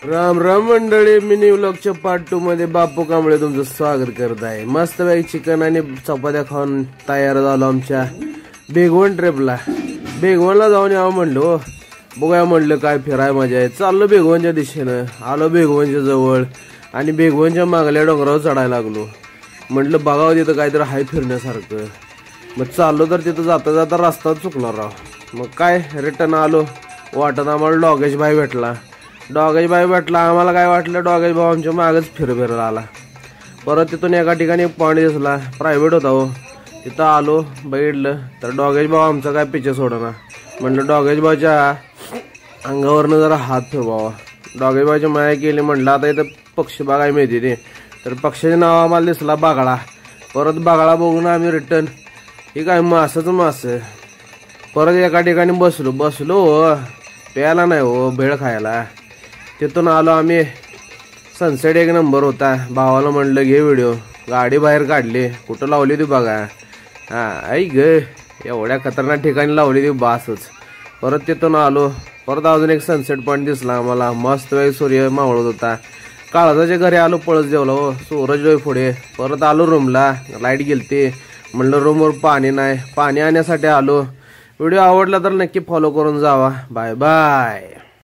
राम राम मंडळी, mini व्लॉगच्या part 2 मध्ये बापू कांबळे तुमचं स्वागत करत आहे। मस्त पैकी चिकन आणि चपात्या खाऊन तयार झालो आमच्या बेगवण ट्रिपला। बेगवणला जाऊन यावं म्हणलो, बघूया म्हणलं काय फिराय मजा आहे। चाललो बेगवणच्या दिशेनं, आलो बेगवणच्या जवळ आणि बेगवणच्या मागल्या डोंगरावर चढायला लागलो। म्हटलं बघावं तिथं काहीतरी हाय फिरण्यासारखं। मग चाललो तर तिथं जाता जाता रस्ता चुकणार राव। मग काय रिटर्न आलो, वाटत आम्हाला डॉगेश भाई भेटला। डॉगेश भाई भेटला, आम्हाला काय वाटलं डॉगेश भाऊ आमच्या मागच फिरत आला। परत तिथून एका ठिकाणी पॉइंट दिसला, प्रायव्हेट होता हो, तिथं आलो बघितलं तर डॉगेश भाऊ आमचा काय पिछे सोडना। म्हणलं डॉगेश भाऊच्या अंगावरनं जरा हात फिरवावा। डॉगेश भाऊची माया केली, म्हणलं आता इथं पक्षी बघाय मिळते ते, तर पक्षाचे नाव आम्हाला दिसला बागळा। परत बागळा बघून आम्ही रिटर्न, हे काय मासच मास। परत एका ठिकाणी बसलो हो, प्यायला नाही हो, भेळ खायला। तिथून आलो आम्ही, सनसेट एक नंबर होता। भावाला म्हणलं घे व्हिडिओ, गाडी बाहेर काढली, कुठं लावली ती बघा। आई ग, एवढ्या खतरनाक ठिकाणी लावली ती बासच। परत तिथून आलो, परत अजून एक सनसेट पॉइंट दिसला आम्हाला, मस्त वेळ सूर्य मावळत होता। काळजाच्या घरी आलो, पळस जेवलो हो, सूरज डोय पुढे। परत आलो रूमला, लाईट गेलती, म्हणलं रूमवर पाणी नाही, पाणी आणण्यासाठी आलो। व्हिडिओ आवडला तर नक्की फॉलो करून जावा। Bye bye.